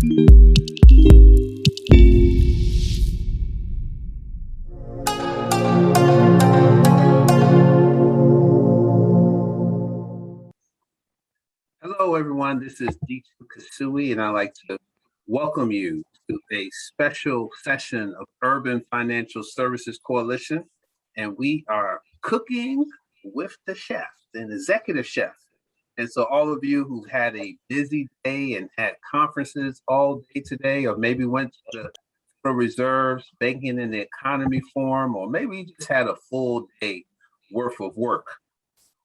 Hello, everyone. This is D2 Kasui, and I'd like to welcome you to a special session of Urban Financial Services Coalition. And we are cooking with the chef, an executive chef. And so all of you who've had a busy day and had conferences all day today, or maybe went to the Federal Reserve's Banking and the Economy Forum, or maybe you just had a full day worth of work.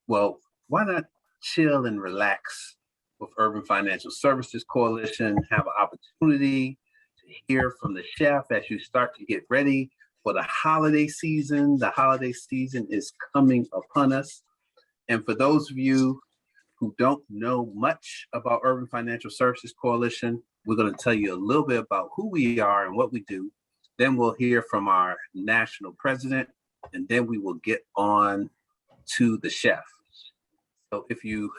Well, why not chill and relax with Urban Financial Services Coalition, have an opportunity to hear from the chef as you start to get ready for the holiday season. The holiday season is coming upon us. And for those of you who don't know much about Urban Financial Services Coalition, we're going to tell you a little bit about who we are and what we do. Then we'll hear from our national president, and then we will get on to the chef. So if you're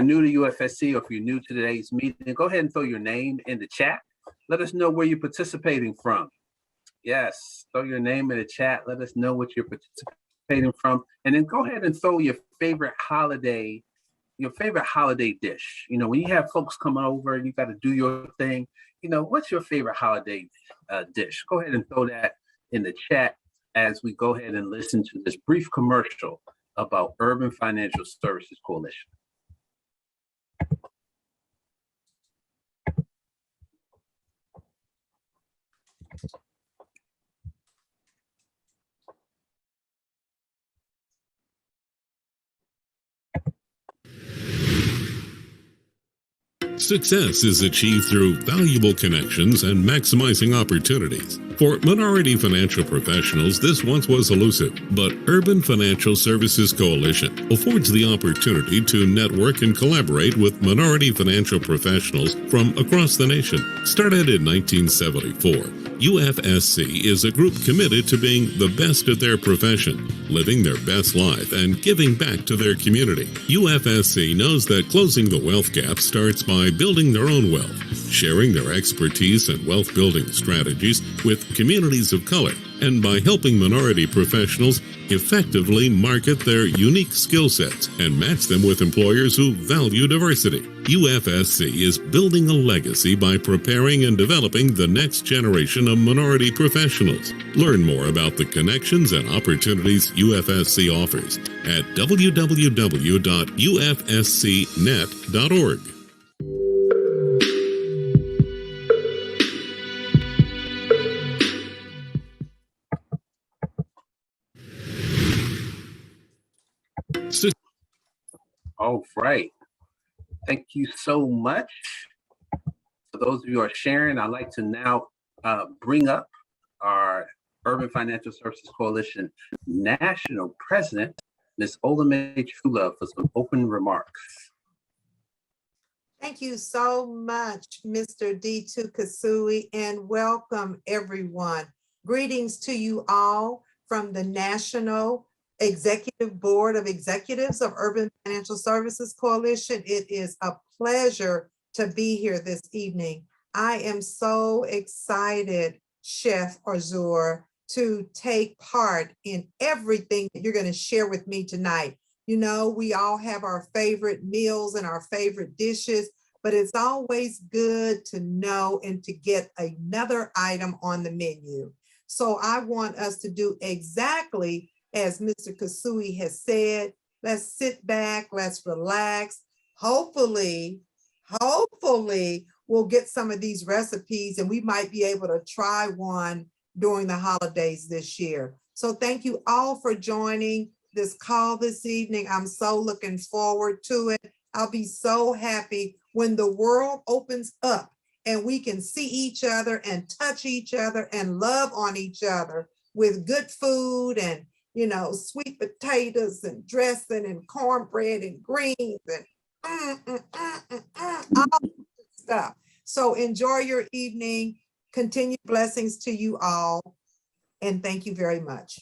new to UFSC, or if you're new to today's meeting, go ahead and throw your name in the chat. Let us know where you're participating from. Yes, throw your name in the chat. Let us know what you're participating from. And then go ahead and throw your favorite holiday dish. You know, when you have folks come over and you got to do your thing, you know, what's your favorite holiday dish? Go ahead and throw that in the chat as we go ahead and listen to this brief commercial about Urban Financial Services Coalition. Success is achieved through valuable connections and maximizing opportunities. For minority financial professionals, this once was elusive, but Urban Financial Services Coalition affords the opportunity to network and collaborate with minority financial professionals from across the nation. Started in 1974, UFSC is a group committed to being the best at their profession, living their best life, and giving back to their community. UFSC knows that closing the wealth gap starts by building their own wealth, sharing their expertise and wealth building strategies with communities of color, and by helping minority professionals effectively market their unique skill sets and match them with employers who value diversity. UFSC is building a legacy by preparing and developing the next generation of minority professionals. Learn more about the connections and opportunities UFSC offers at www.ufscnet.org. All right. Thank you so much. For those of you who are sharing, I'd like to now bring up our Urban Financial Services Coalition National President, Ms. Olame Trulove, for some open remarks. Thank you so much, Mr. D2 Kasui, and welcome everyone. Greetings to you all from the National Executive Board of Executives of Urban Financial Services Coalition. It is a pleasure to be here this evening. I am so excited, Chef Ausar, to take part in everything that you're going to share with me tonight. You know, we all have our favorite meals and our favorite dishes, but it's always good to know and to get another item on the menu. So I want us to do exactly as Mr. Kasui has said. Let's sit back, let's relax. Hopefully, we'll get some of these recipes and we might be able to try one during the holidays this year. So thank you all for joining this call this evening. I'm so looking forward to it. I'll be so happy when the world opens up and we can see each other and touch each other and love on each other with good food and, you know, sweet potatoes and dressing and cornbread and greens and all stuff. So enjoy your evening. Continued blessings to you all. And thank you very much.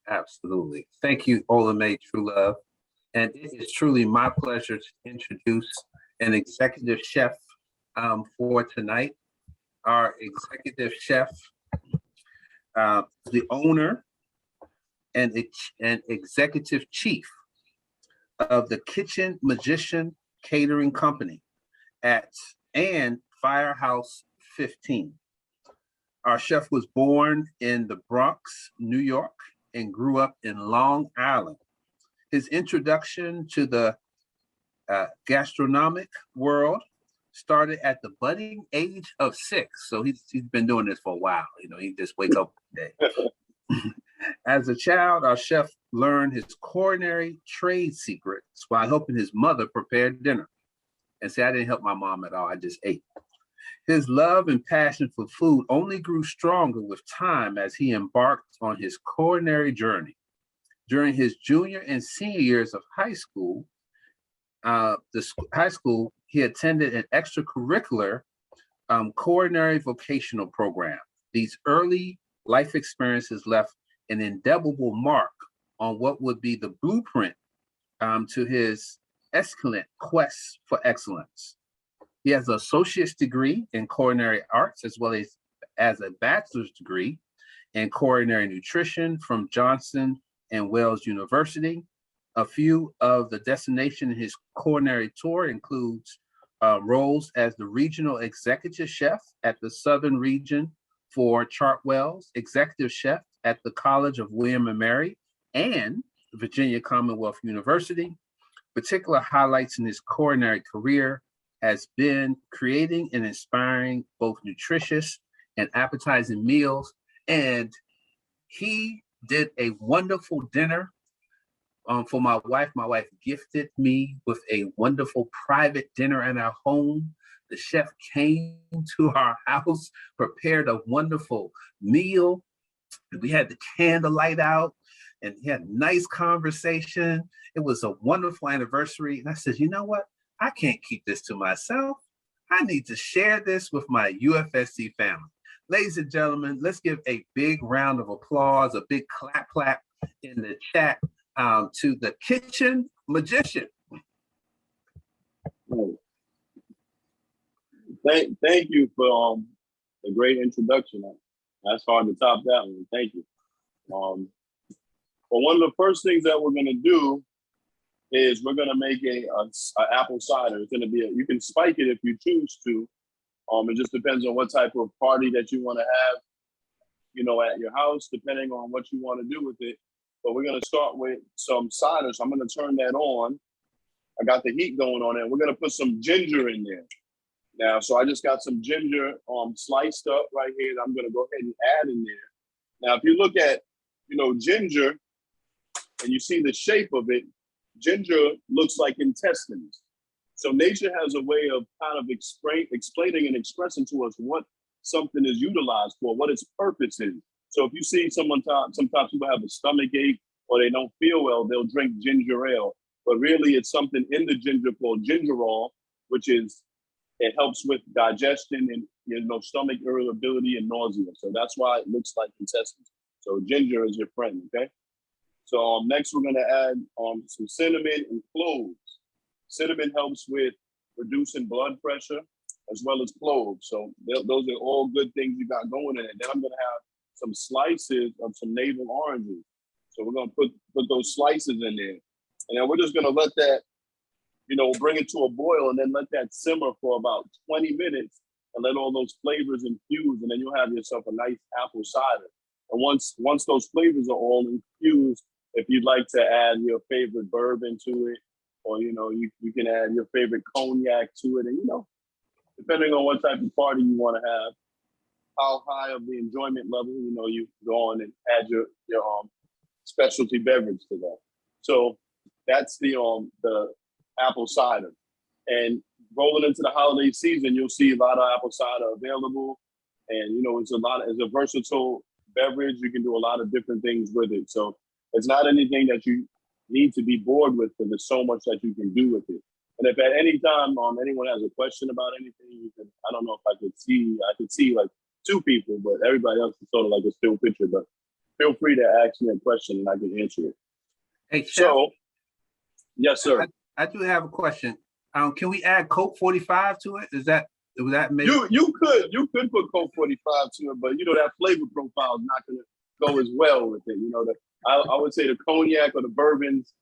Absolutely. Thank you, Olame Trulove. And it is truly my pleasure to introduce an executive chef for tonight. Our executive chef, the owner and executive chief of the Kitchen Magician Catering Company and Firehouse 15. Our chef was born in the Bronx, New York, and grew up in Long Island. His introduction to the gastronomic world started at the budding age of 6. So he's been doing this for a while. You know, he just wake up one day. As a child, our chef learned his culinary trade secrets while helping his mother prepare dinner. And see, I didn't help my mom at all. I just ate. His love and passion for food only grew stronger with time as he embarked on his culinary journey. During his junior and senior years of high school, he attended an extracurricular culinary vocational program. These early life experiences left an indelible mark on what would be the blueprint to his escalate quest for excellence. He has an associate's degree in culinary arts as well as a bachelor's degree in culinary nutrition from Johnson and Wales University. A few of the destinations in his culinary tour includes roles as the regional executive chef at the Southern region for Chartwell's, executive chef at the College of William and Mary and Virginia Commonwealth University. Particular highlights in his culinary career has been creating and inspiring both nutritious and appetizing meals. And he did a wonderful dinner for my wife. My wife gifted me with a wonderful private dinner at our home. The chef came to our house, prepared a wonderful meal. We had the candlelight out and he had a nice conversation. It was a wonderful anniversary. And I said, you know what? I can't keep this to myself. I need to share this with my UFSC family. Ladies and gentlemen, let's give a big round of applause, a big clap in the chat to the Kitchen Magician. Thank you for a great introduction. That's hard to top that one. Thank you. Well, one of the first things that we're going to do is we're going to make a apple cider. It's going to be you can spike it if you choose to. It just depends on what type of party that you want to have, you know, at your house, depending on what you want to do with it. But we're going to start with some cider. So I'm going to turn that on. I got the heat going on it. We're going to put some ginger in there. Now, so I just got some ginger sliced up right here that I'm going to go ahead and add in there. Now, if you look at, you know, ginger and you see the shape of it, ginger looks like intestines. So nature has a way of kind of explaining and expressing to us what something is utilized for, what its purpose is. So if you see sometimes people have a stomach ache or they don't feel well, they'll drink ginger ale. But really it's something in the ginger called gingerol, which is, it helps with digestion and, you know, stomach irritability and nausea. So that's why it looks like intestines. So ginger is your friend, okay? So next we're gonna add some cinnamon and cloves. Cinnamon helps with reducing blood pressure as well as cloves. So those are all good things you got going in it. Then I'm gonna have some slices of some navel oranges. So we're gonna put those slices in there. And then we're just gonna let that, you know, bring it to a boil and then let that simmer for about 20 minutes and let all those flavors infuse. And then you'll have yourself a nice apple cider. And once those flavors are all infused, if you'd like to add your favorite bourbon to it, or, you know, you can add your favorite cognac to it. And, you know, depending on what type of party you want to have, how high of the enjoyment level, you know, you go on and add your specialty beverage to that. So that's the apple cider. And rolling into the holiday season, you'll see a lot of apple cider available. And, you know, it's a versatile beverage. You can do a lot of different things with it. So it's not anything that you need to be bored with, because there's so much that you can do with it. And if at any time anyone has a question about anything, you can, I don't know if I could see like 2 people, but everybody else is sort of like a still picture. But feel free to ask me a question and I can answer it. Hey, Chef, so, yes, sir. I do have a question. Can we add Coke 45 to it? Is that Would that make You could put Coke 45 to it, but you know that flavor profile is not going to go as well with it. You know, I would say the cognac or the bourbons,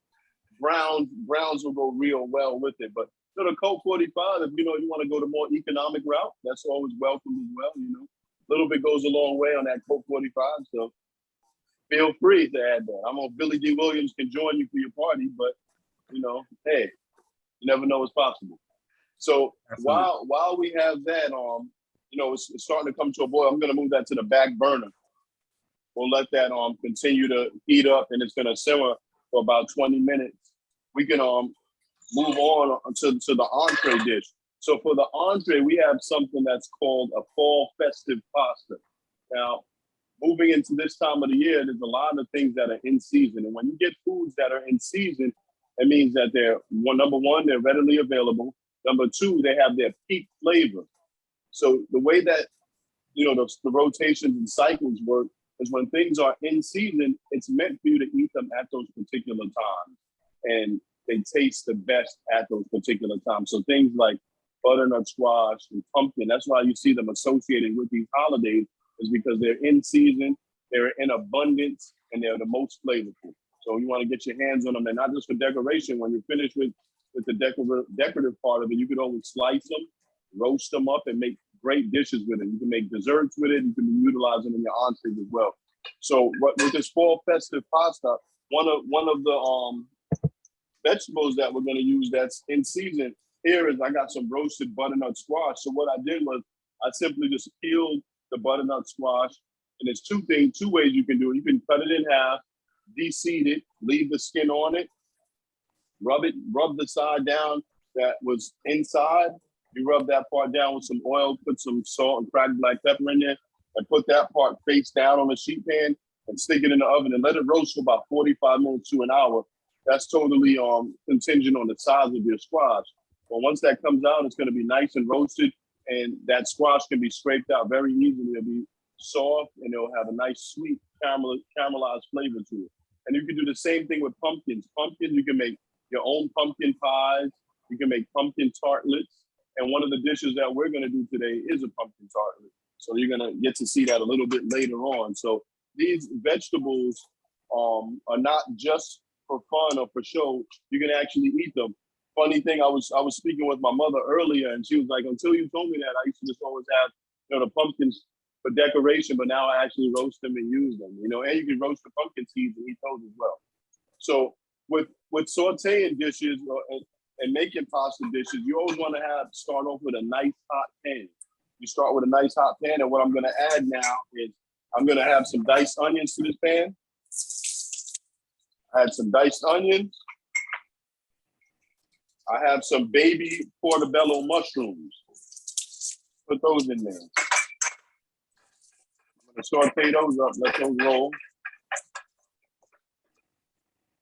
browns will go real well with it. But you know, the Coke 45, if you know you want to go the more economic route, that's always welcome as well. You know, a little bit goes a long way on that Coke 45. So feel free to add that. I don't know if Billy D. Williams can join you for your party, but you know, hey, you never know what's possible. So while we have that, you know, it's starting to come to a boil. I'm going to move that to the back burner. We'll let that continue to heat up, and it's going to simmer for about 20 minutes. We can move on to the entree dish. So for the entree, we have something that's called a fall festive pasta. Now, moving into this time of the year, there's a lot of things that are in season, and when you get foods that are in season, it means that they're number one, they're readily available. Number two, they have their peak flavor. So the way that, you know, the rotations and cycles work is when things are in season, it's meant for you to eat them at those particular times. And they taste the best at those particular times. So things like butternut squash and pumpkin, that's why you see them associated with these holidays, is because they're in season, they're in abundance, and they're the most flavorful. So you want to get your hands on them, and not just for decoration. When you're finished with the decorative part of it, you could always slice them, roast them up, and make great dishes with it. You can make desserts with it. You can utilize them in your entrees as well. So with this fall festive pasta, one of the vegetables that we're going to use that's in season here is I got some roasted butternut squash. So what I did was I simply just peeled the butternut squash, and there's two ways you can do it. You can cut it in half, de-seed it, leave the skin on it, rub the side down that was inside. You rub that part down with some oil, put some salt and cracked black pepper in there, and put that part face down on a sheet pan and stick it in the oven and let it roast for about 45 minutes to an hour. That's totally contingent on the size of your squash. But once that comes out, it's going to be nice and roasted, and that squash can be scraped out very easily. It'll be soft, and it'll have a nice sweet caramelized flavor to it. And you can do the same thing with pumpkins. Pumpkins, you can make your own pumpkin pies. You can make pumpkin tartlets. And one of the dishes that we're going to do today is a pumpkin tartlet. So you're going to get to see that a little bit later on. So these vegetables are not just for fun or for show. You can actually eat them. Funny thing, I was speaking with my mother earlier, and she was like, until you told me that, I used to just always have, you know, the pumpkins for decoration, but now I actually roast them and use them, you know, and you can roast the pumpkin seeds and eat those as well. So with sauteing dishes and making pasta dishes, you always want to start off with a nice hot pan. You start with a nice hot pan, and what I'm going to add now is I'm going to have some diced onions to this pan. Add some diced onions. I have some baby portobello mushrooms. Put those in there. I'm going to saute those up, let those roll.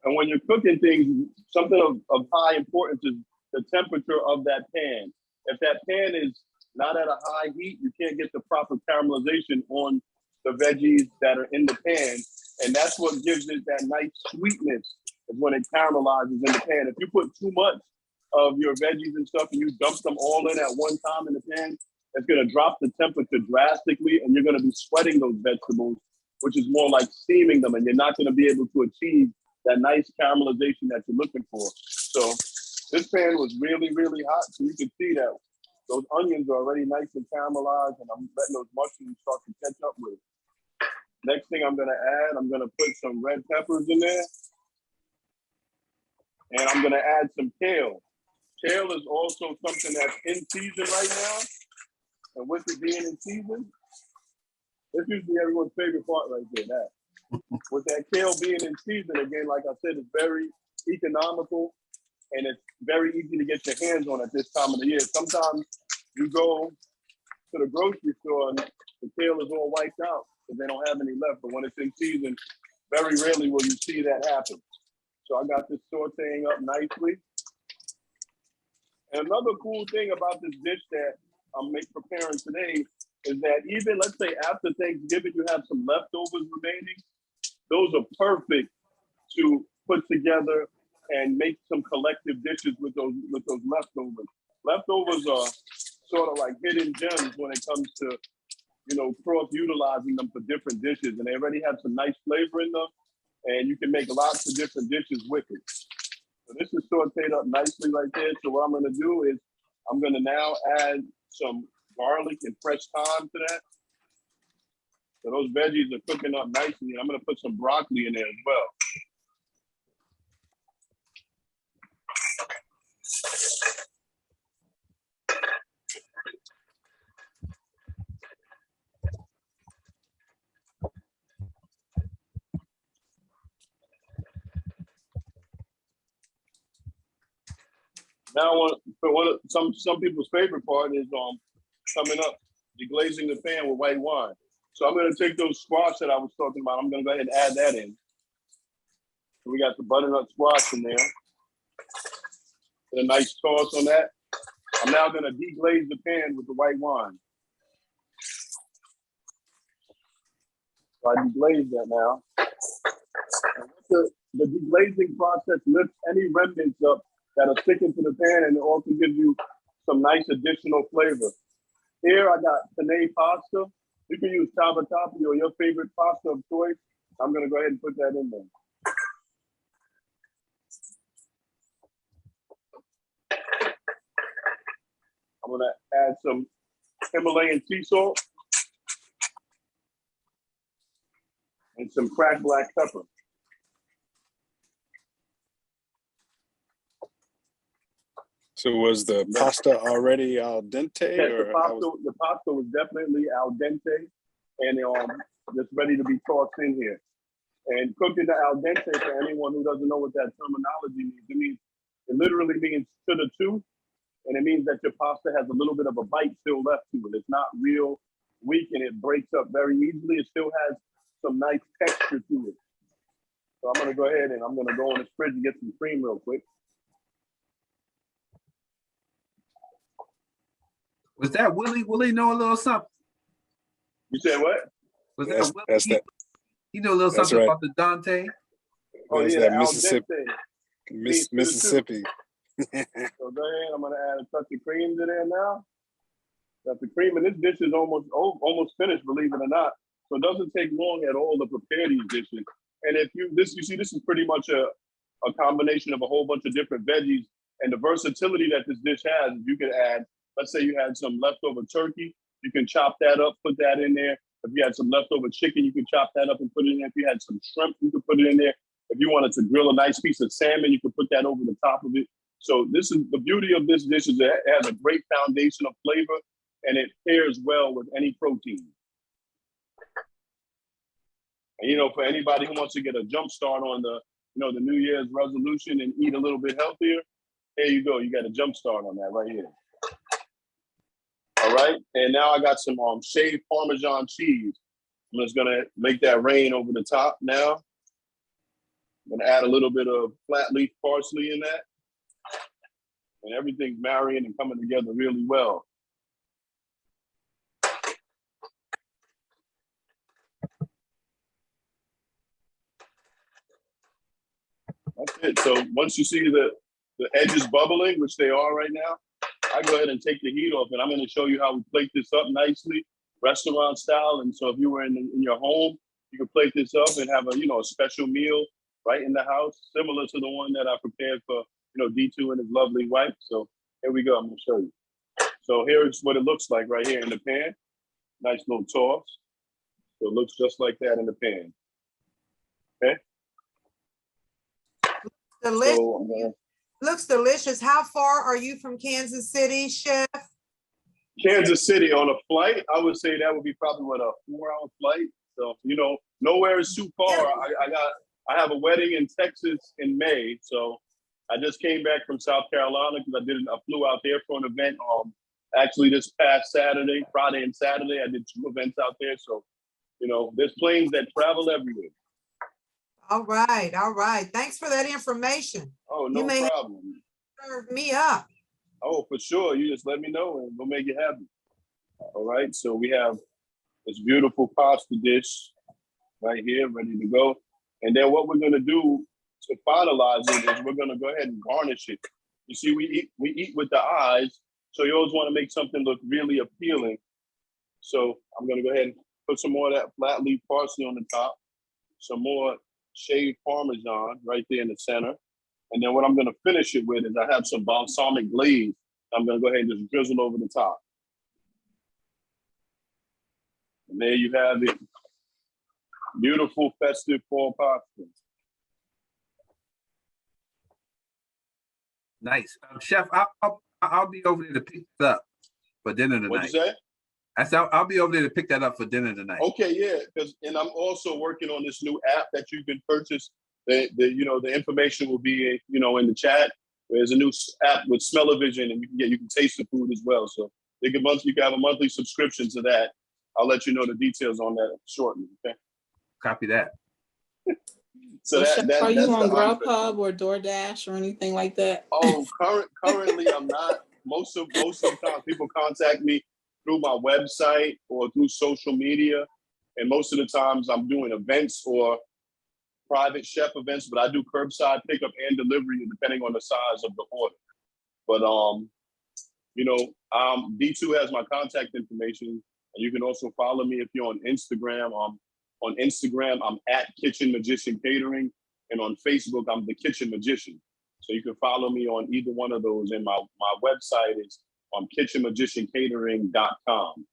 And when you're cooking things, something of high importance is the temperature of that pan. If that pan is not at a high heat, you can't get the proper caramelization on the veggies that are in the pan. And that's what gives it that nice sweetness, is when it caramelizes in the pan. If you put too much of your veggies and stuff and you dump them all in at one time in the pan, it's going to drop the temperature drastically, and you're going to be sweating those vegetables, which is more like steaming them, and you're not going to be able to achieve that nice caramelization that you're looking for. So this pan was really, really hot, so you can see that those onions are already nice and caramelized, and I'm letting those mushrooms start to catch up with it. Next thing I'm going to add, I'm going to put some red peppers in there, and I'm going to add some kale. Kale is also something that's in season right now, and with it being in season, it's usually everyone's favorite part right there, that. With that kale being in season, again, like I said, it's very economical, and it's very easy to get your hands on at this time of the year. Sometimes you go to the grocery store and the kale is all wiped out because they don't have any left. But when it's in season, very rarely will you see that happen. So I got this sauteing up nicely. And another cool thing about this dish that I'm preparing today is that even, let's say, after Thanksgiving, you have some leftovers remaining. Those are perfect to put together and make some collective dishes with those leftovers. Leftovers are sort of like hidden gems when it comes to, you know, cross-utilizing them for different dishes. And they already have some nice flavor in them. And you can make lots of different dishes with it. So this is sauteed up nicely right there. So what I'm gonna do is I'm gonna now add some garlic and fresh thyme to that. So those veggies are cooking up nicely. And I'm gonna put some broccoli in there as well. Now, some people's favorite part is coming up, deglazing the pan with white wine. So I'm gonna take those squash that I was talking about. I'm gonna go ahead and add that in. So we got the butternut squash in there. Put a nice sauce on that. I'm now gonna deglaze the pan with the white wine. So I deglaze that now. And the deglazing process lifts any remnants up that are sticking to the pan, and it also gives you some nice additional flavor. Here I got Paneer Pasta. You can use cavatappi or your favorite pasta of choice. I'm gonna go ahead and put that in there. I'm gonna add some Himalayan sea salt and some cracked black pepper. So was the pasta already al dente? Yes, Or the pasta was definitely al dente and just ready to be tossed in here. And cooking the al dente, for anyone who doesn't know what that terminology means, it literally means to the tooth, and it means that your pasta has a little bit of a bite still left to it. It's not real weak and it breaks up very easily. It still has some nice texture to it. So I'm gonna go ahead and I'm gonna go in the fridge and get some cream real quick. Was that Willie? Willie know a little something? You said what? Was that that's, Willie? that's that. He know a little That's something right. about the Dante. Oh That's yeah, that al Mississippi, dente. Mississippi. So go ahead. I'm gonna add a touch of cream to there now. Got the cream, and this dish is almost finished, believe it or not. So it doesn't take long at all to prepare these dishes. And if you see this is pretty much a combination of a whole bunch of different veggies, and the versatility that this dish has. You can add, let's say you had some leftover turkey, you can chop that up, put that in there. If you had some leftover chicken, you can chop that up and put it in there. If you had some shrimp, you could put it in there. If you wanted to grill a nice piece of salmon, you could put that over the top of it. So this is the beauty of this dish is that it has a great foundation of flavor and it pairs well with any protein. And you know, for anybody who wants to get a jump start on the New Year's resolution and eat a little bit healthier, there you go. You got a jump start on that right here. All right, and now I got some shaved Parmesan cheese. I'm just gonna make that rain over the top now. I'm gonna add a little bit of flat leaf parsley in that. And everything's marrying and coming together really well. That's it. So once you see the edges bubbling, which they are right now, I go ahead and take the heat off, and I'm going to show you how we plate this up nicely, restaurant style. And so if you were in your home, you could plate this up and have a special meal right in the house, similar to the one that I prepared for D2 and his lovely wife. So here we go. I'm going to show you. So here's what it looks like right here in the pan. Nice little toss. So it looks just like that in the pan. Okay. Delicious. So, Looks delicious. How far are you from Kansas City, Chef? Kansas City on a flight, I would say that would be probably a 4-hour flight. So nowhere is too far. I have a wedding in Texas in May, so I just came back from South Carolina because I flew out there for an event. Actually, this past Saturday, Friday and Saturday, I did 2 events out there. So there's planes that travel everywhere. All right, all right. Thanks for that information. Oh, no problem. Serve me up. Oh, for sure. You just let me know and we'll make it happen. All right. So we have this beautiful pasta dish right here, ready to go. And then what we're going to do to finalize it is we're going to go ahead and garnish it. You see, we eat with the eyes, So you always want to make something look really appealing. So I'm gonna go ahead and put some more of that flat leaf parsley on the top, some more shaved Parmesan right there in the center. And then what I'm gonna finish it with is I have some balsamic glaze. I'm gonna go ahead and just drizzle over the top. And there you have it. Beautiful festive fall pasta. Nice. Chef, I'll be over there to pick this up for dinner tonight. What'd you say? I said I'll be over there to pick that up for dinner tonight. Okay, yeah, and I'm also working on this new app that you can purchase. The information will be in the chat. There's a new app with Smell-O-Vision, and you can taste the food as well. So you can have a monthly subscription to that. I'll let you know the details on that shortly. Okay. Copy that. So Chef, are you that's on the Grubhub or DoorDash or anything like that? Oh, currently I'm not. Most of the time people contact me through my website or through social media. And most of the times I'm doing events or private chef events, but I do curbside pickup and delivery depending on the size of the order. But D2 has my contact information, and you can also follow me if you're on Instagram. On Instagram, I'm at Kitchen Magician Catering, and on Facebook, I'm the Kitchen Magician. So you can follow me on either one of those. And my website is kitchenmagiciancatering.com.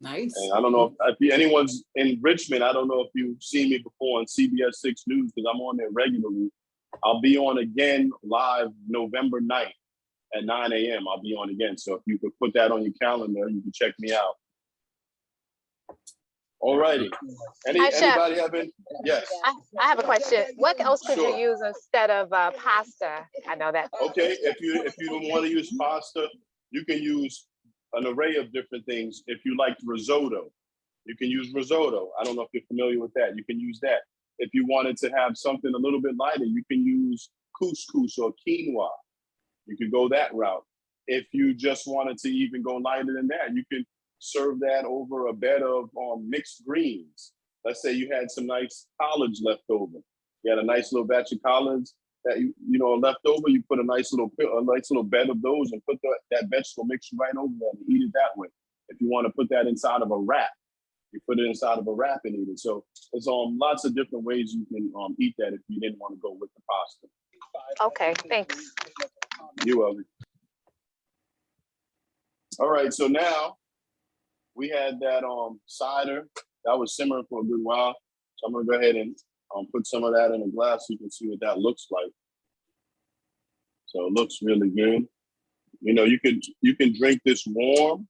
Nice. And I don't know if anyone's in Richmond. I don't know if you've seen me before on CBS 6 News because I'm on there regularly. I'll be on again live November 9th at 9 a.m. I'll be on again. So if you could put that on your calendar, you can check me out. All righty. Anybody have any? Yes. I have a question. What else could you use instead of pasta? I know that. Okay, if you don't want to use pasta, you can use an array of different things. If you like risotto, you can use risotto. I don't know if you're familiar with that. You can use that. If you wanted to have something a little bit lighter, you can use couscous or quinoa. You could go that route. If you just wanted to even go lighter than that, you can serve that over a bed of mixed greens. Let's say you had some nice collards left over. You had a nice little batch of collards that left over. You put a nice little bed of those and put that vegetable mixture right over there and eat it that way. If you want to put that inside of a wrap, you put it inside of a wrap and eat it. So there's lots of different ways you can eat that if you didn't want to go with the pasta. Okay, thanks. You're welcome. All right, so now we had that cider that was simmering for a good while. So I'm gonna go ahead and put some of that in a glass so you can see what that looks like. So it looks really good. You can drink this warm,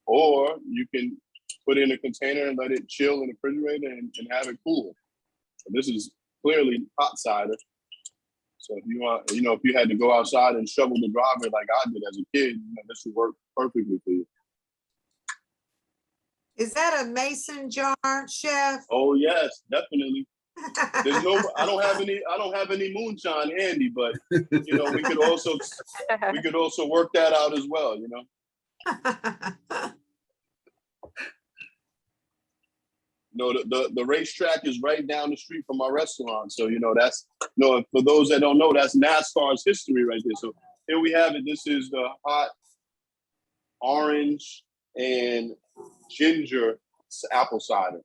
or you can put it in a container and let it chill in the refrigerator and have it cool. So this is clearly hot cider. So if you want, if you had to go outside and shovel the driveway like I did as a kid, this would work perfectly for you. Is that a mason jar, Chef? Oh yes, definitely. I don't have any moonshine handy, but we could also work that out as well, the racetrack is right down the street from our restaurant. So that's for those that don't know, that's NASCAR's history right there. So here we have it. This is the hot orange and ginger apple cider.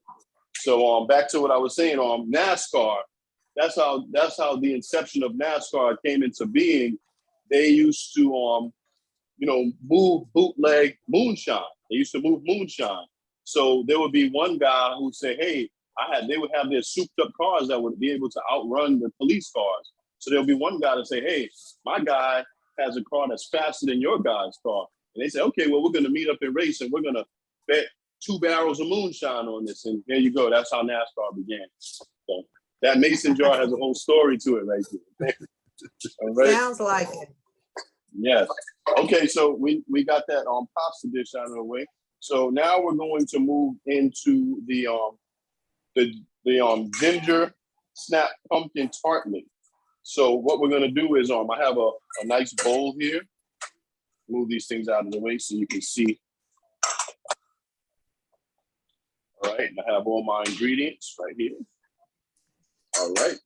So back to what I was saying, NASCAR, that's how the inception of NASCAR came into being. They used to move bootleg moonshine. They used to move moonshine. So there would be one guy who would say, hey, they would have their souped up cars that would be able to outrun the police cars. So there'll be one guy to say, hey, my guy has a car that's faster than your guy's car. And they say, okay, well, we're going to meet up and race, and we're going to bet 2 barrels of moonshine on this. And there you go. That's how NASCAR began. So that mason jar has a whole story to it right there. All right. Sounds like it. Yes. Okay, so we got that pasta dish out of the way. So now we're going to move into the ginger snap pumpkin tartlet. So what we're gonna do is I have a nice bowl here. Move these things out of the way so you can see. All right, I have all my ingredients right here. All right.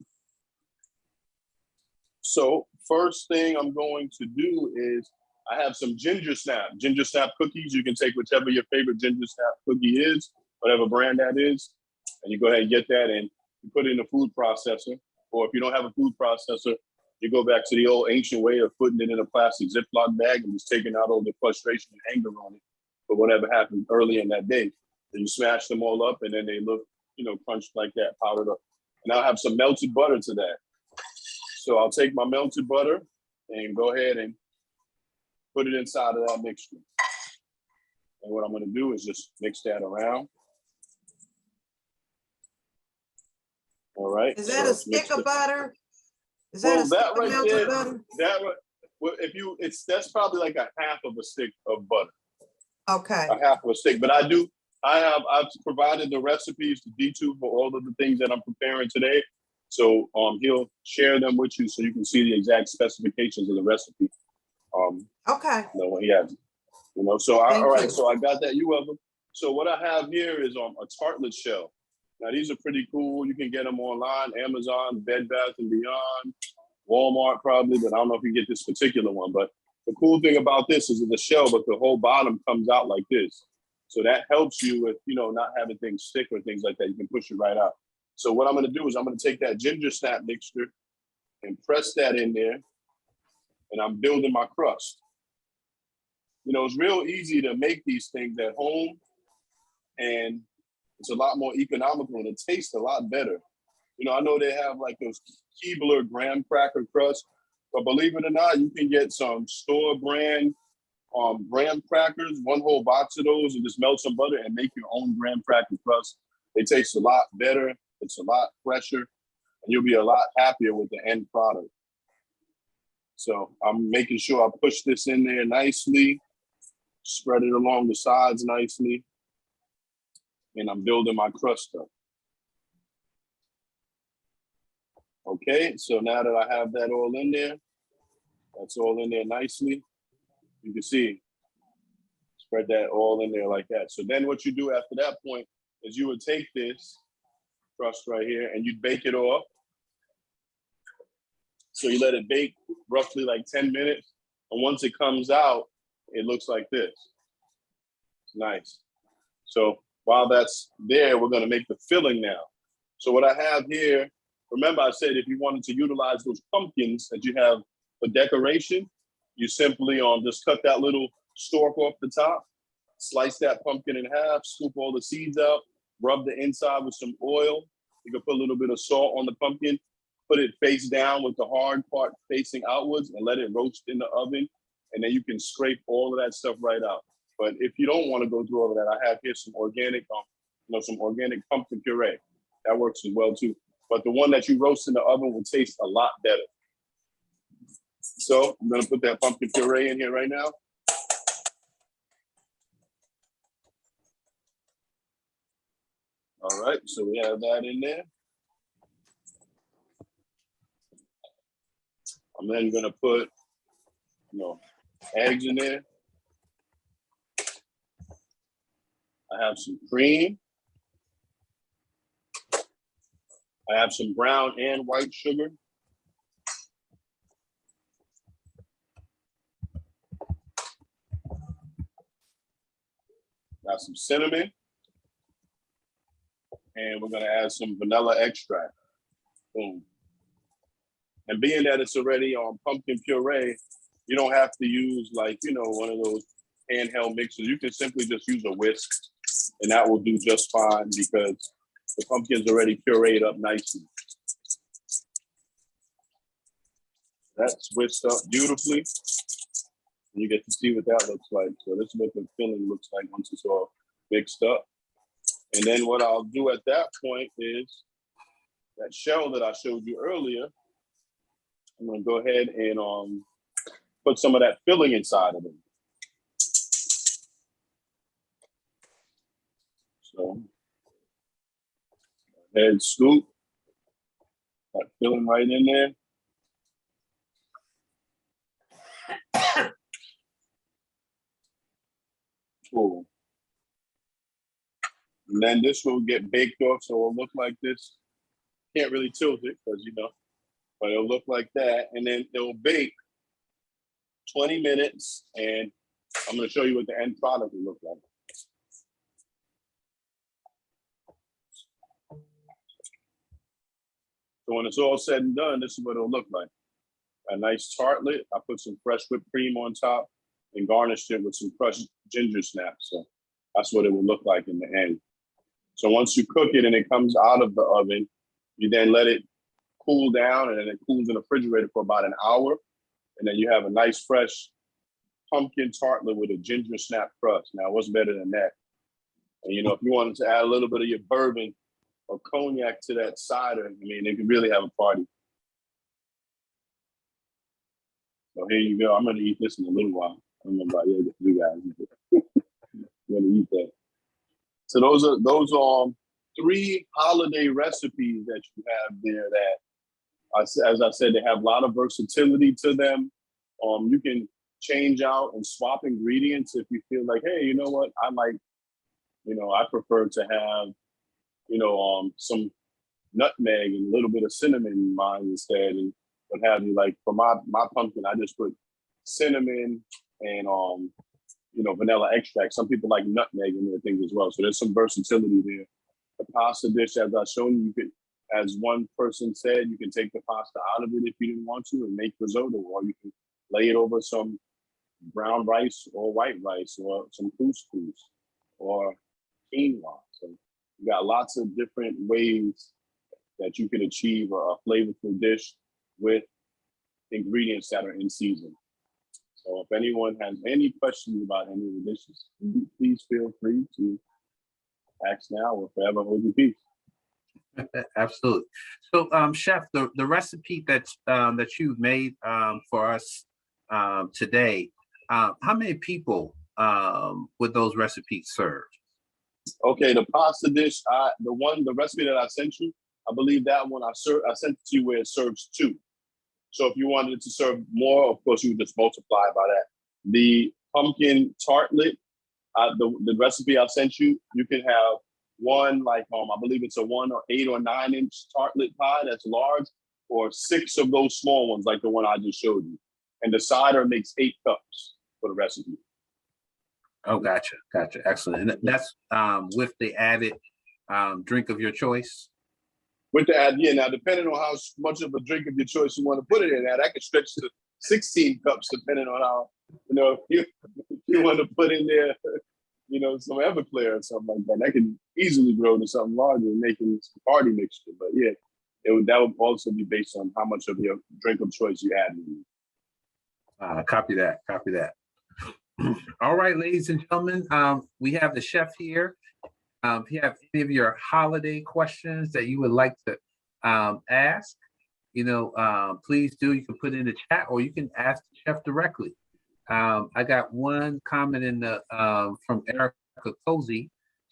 So first thing I'm going to do is I have some ginger snap cookies. You can take whichever your favorite ginger snap cookie is, whatever brand that is, and you go ahead and get that and you put it in a food processor. Or if you don't have a food processor, you go back to the old ancient way of putting it in a plastic Ziploc bag and just taking out all the frustration and anger on it for whatever happened early in that day. Then you smash them all up and then they look, crunched like that, powdered up. And I'll have some melted butter to that. So I'll take my melted butter and go ahead and put it inside of that mixture. And what I'm gonna do is just mix that around. All right. Is that a stick of butter? Is that Well, a stick that of right melted there, butter? well, that's probably like a half of a stick of butter, Okay, a half of a stick. But I've provided the recipes to D2 for all of the things that I'm preparing today. So he'll share them with you so you can see the exact specifications of the recipe. okay. When he has it. So Thank all right, you. so I got that. You welcome. So what I have here is a tartlet shell. Now these are pretty cool. You can get them online, Amazon, Bed Bath & Beyond, Walmart probably, but I don't know if you get this particular one. But the cool thing about this is it's a shell, but the whole bottom comes out like this. So that helps you with, not having things stick or things like that. You can push it right out. So what I'm gonna do is I'm gonna take that ginger snap mixture and press that in there, and I'm building my crust. It's real easy to make these things at home, and it's a lot more economical and it tastes a lot better. I know they have like those Keebler graham cracker crust, but believe it or not, you can get some store brand graham crackers, one whole box of those, and just melt some butter and make your own graham cracker crust. It tastes a lot better, it's a lot fresher, and you'll be a lot happier with the end product. So I'm making sure I push this in there nicely, spread it along the sides nicely, and I'm building my crust up. Okay, so now that I have that all in there, that's all in there nicely. You can see, spread that all in there like that. So then what you do after that point is you would take this crust right here and you'd bake it off. So you let it bake roughly like 10 minutes. And once it comes out, it looks like this. It's nice. So while that's there, we're gonna make the filling now. So what I have here, remember I said if you wanted to utilize those pumpkins that you have for decoration, you simply just cut that little stalk off the top, slice that pumpkin in half, scoop all the seeds out, rub the inside with some oil. You can put a little bit of salt on the pumpkin, put it face down with the hard part facing outwards and let it roast in the oven. And then you can scrape all of that stuff right out. But if you don't want to go through all of that, I have here some organic, some organic pumpkin puree. That works as well too. But the one that you roast in the oven will taste a lot better. So I'm gonna put that pumpkin puree in here right now. All right, so we have that in there. I'm then gonna put, eggs in there. I have some cream. I have some brown and white sugar. Got some cinnamon. And we're gonna add some vanilla extract. Boom. And being that it's already on pumpkin puree, you don't have to use one of those handheld mixers. You can simply just use a whisk and that will do just fine because the pumpkin's already pureed up nicely. That's whisked up beautifully. And you get to see what that looks like. So this is what the filling looks like once it's all mixed up. And then what I'll do at that point is that shell that I showed you earlier, I'm gonna go ahead and put some of that filling inside of it. So, go ahead and scoop that filling right in there. Cool. And then this will get baked off, so it'll look like this. Can't really tilt it because, but it'll look like that. And then it'll bake 20 minutes, and I'm going to show you what the end product will look like. So when it's all said and done, this is what it'll look like. A nice tartlet. I put some fresh whipped cream on top and garnished it with some crushed ginger snaps. So that's what it will look like in the end. So once you cook it and it comes out of the oven, you then let it cool down, and then it cools in the refrigerator for about an hour. And then you have a nice fresh pumpkin tartlet with a ginger snap crust. Now, what's better than that? And if you wanted to add a little bit of your bourbon or cognac to that cider, I mean, they could really have a party. So here you go. I'm going to eat this in a little while. I don't know about you guys. I'm going to eat that. So those are 3 holiday recipes that you have there that, as I said, they have a lot of versatility to them. You can change out and swap ingredients if you feel like, hey, you know what? I prefer to have, some nutmeg and a little bit of cinnamon in mine instead, and what have you. Like for my pumpkin, I just put cinnamon and vanilla extract. Some people like nutmeg in their things as well. So there's some versatility there. The pasta dish, as I've shown you, could, as one person said, you can take the pasta out of it if you didn't want to and make risotto, or you can lay it over some brown rice or white rice or some couscous or quinoa. So you got lots of different ways that you can achieve a flavorful dish with ingredients that are in season. So if anyone has any questions about any of the dishes, please feel free to ask now or forever hold your peace. Absolutely. So, Chef, the recipe that you've made for us today, how many people would those recipes serve? Okay, the pasta dish, the recipe that I sent you, I believe that one I sent it to you where it serves 2. So if you wanted to serve more, of course, you would just multiply by that. The pumpkin tartlet, the recipe I sent you, you can have one, like I believe it's a 1 or 8 or 9 inch tartlet pie that's large, or 6 of those small ones like the one I just showed you. And the cider makes 8 cups for the recipe. Oh, gotcha. Excellent. And that's with the added drink of your choice? With the add, yeah. Now, depending on how much of a drink of your choice you want to put it in, that could stretch to 16 cups, depending on how, if you want to put in there, some Everclear or something like that. That can easily grow to something larger, making some party mixture. But yeah, that would also be based on how much of your drink of choice you add in. Copy that. All right, ladies and gentlemen, we have the chef here. If you have any of your holiday questions that you would like to ask, please do. You can put in the chat, or you can ask the chef directly. I got one comment in the from Erica Cozy.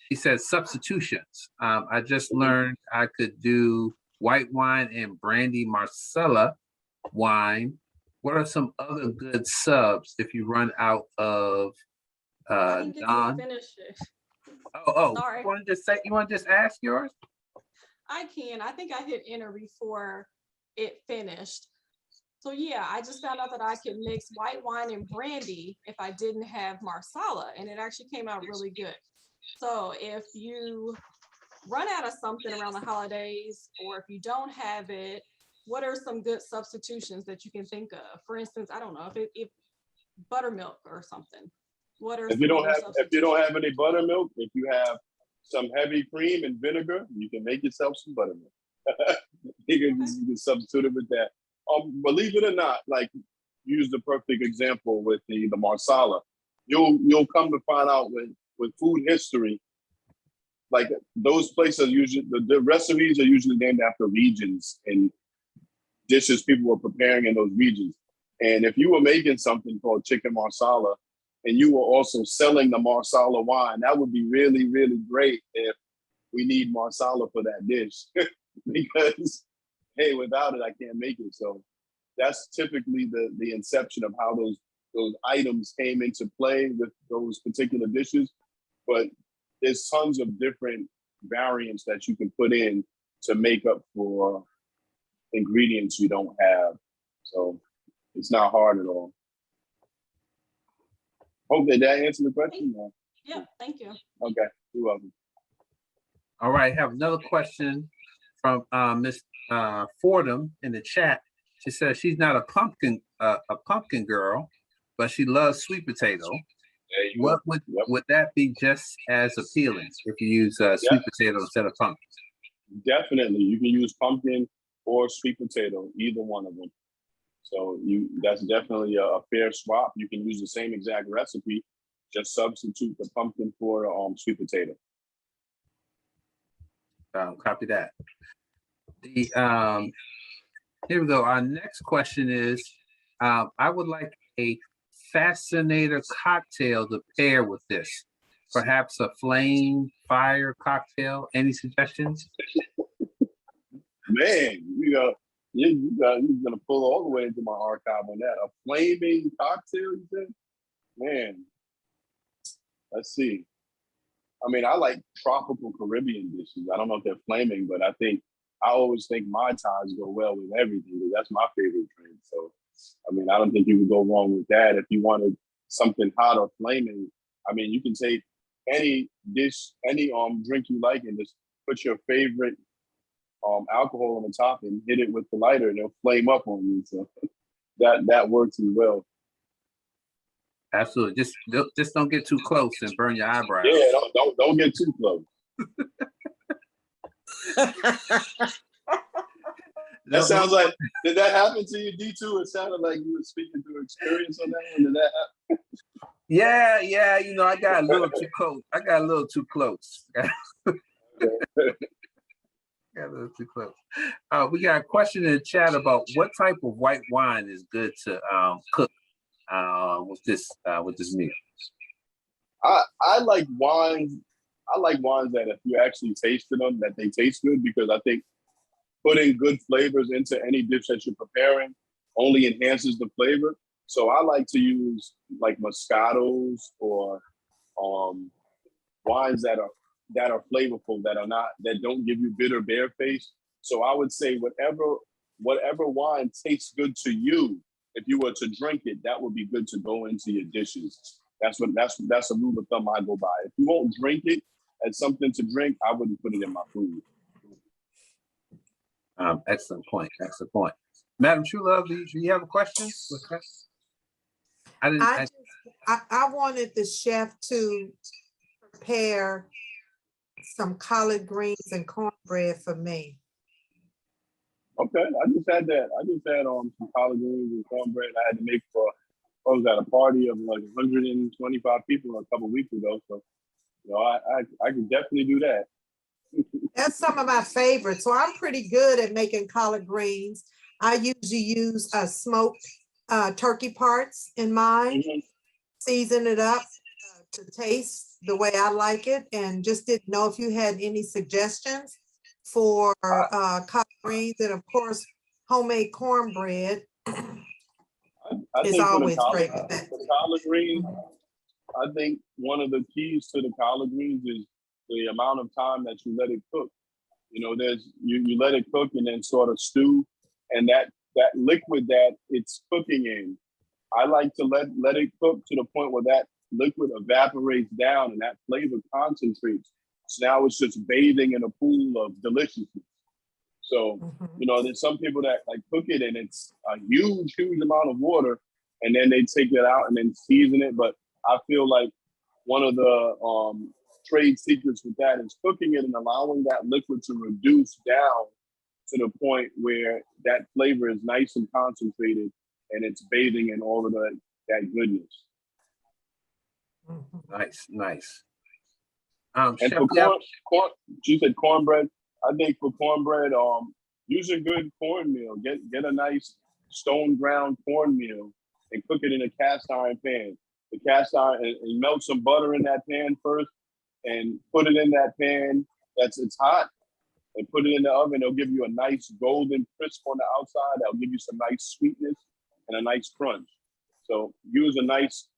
She says substitutions. I just learned I could do white wine and brandy Marsala wine. What are some other good subs if you run out of non? Finish it. Oh, Sorry. You want to just ask yours? I can. I think I hit enter before it finished. So yeah, I just found out that I could mix white wine and brandy if I didn't have Marsala, and it actually came out really good. So if you run out of something around the holidays, or if you don't have it, what are some good substitutions that you can think of? For instance, I don't know, if buttermilk or something. What are if you don't have any buttermilk, if you have some heavy cream and vinegar, you can make yourself some buttermilk. You can substitute it with that. Believe it or not, like, use the perfect example with the Marsala. You'll come to find out with food history, like those places are usually the recipes are usually named after regions and dishes people were preparing in those regions. And if you were making something called chicken Marsala, and you were also selling the Marsala wine, that would be really, really great if we need Marsala for that dish. Because, hey, without it, I can't make it. So that's typically the inception of how those items came into play with those particular dishes. But there's tons of different variants that you can put in to make up for ingredients you don't have. So it's not hard at all. Hope that answered the question. Yep, thank you. Okay, you're welcome. All right, have another question from Miss Fordham in the chat. She says she's not a pumpkin girl, but she loves sweet potato. What would that be just as appealing if you use sweet potato instead of pumpkin? Definitely, you can use pumpkin or sweet potato, either one of them. So that's definitely a fair swap. You can use the same exact recipe, just substitute the pumpkin for sweet potato. Copy that. Here we go. Our next question is, I would like a fascinator cocktail to pair with this. Perhaps a flame fire cocktail. Any suggestions? Man, you're gonna pull all the way into my archive on that. A flaming cocktail, you said? Man, let's see. I mean, I like tropical Caribbean dishes. I don't know if they're flaming, but I always think Mai Tais go well with everything, because that's my favorite drink. So, I mean, I don't think you would go wrong with that. If you wanted something hot or flaming, I mean, you can take any dish, any drink you like, and just put your favorite alcohol on the top and hit it with the lighter, and it'll flame up on you. So that works as well. Absolutely. Just don't get too close and burn your eyebrows. Yeah, don't get too close. That sounds like, did that happen to you, D2? It sounded like you were speaking through experience on that one. Did that happen? Yeah, I got a little too close. Got a little too close. We got a question in the chat about what type of white wine is good to cook with this meal. I like wines. I like wines that if you actually tasted them, that they taste good, because I think putting good flavors into any dish that you're preparing only enhances the flavor. So I like to use like Moscatos or wines that are flavorful, that don't give you bitter bear face. So I would say whatever wine tastes good to you, if you were to drink it, that would be good to go into your dishes. That's a rule of thumb I go by. If you won't drink it as something to drink, I wouldn't put it in my food. Excellent point. Madam Trulove, do you have a question? I wanted the chef to prepare some collard greens and cornbread for me. Okay, I just had some collard greens and cornbread I had to make for, I was at a party of like 125 people a couple of weeks ago. So, I could definitely do that. That's some of my favorites. So I'm pretty good at making collard greens. I usually use smoked turkey parts in mine, season it up to taste the way I like it, and just didn't know if you had any suggestions for collard greens, and of course, homemade cornbread is always great with that. For collard greens, I think one of the keys to the collard greens is the amount of time that you let it cook. You let it cook and then sort of stew, and that liquid that it's cooking in, I like to let it cook to the point where that liquid evaporates down and that flavor concentrates. So now it's just bathing in a pool of deliciousness. So, there's some people that like cook it and it's a huge amount of water, and then they take it out and then season it. But I feel like one of the trade secrets with that is cooking it and allowing that liquid to reduce down to the point where that flavor is nice and concentrated and it's bathing in all of that goodness. Nice. And Chef, for you said cornbread. I think for cornbread, use a good cornmeal. Get a nice stone ground cornmeal and cook it in a cast iron pan. The cast iron, and melt some butter in that pan first, and put it in that pan it's hot, and put it in the oven. It'll give you a nice golden crisp on the outside. That'll give you some nice sweetness and a nice crunch. So use a nice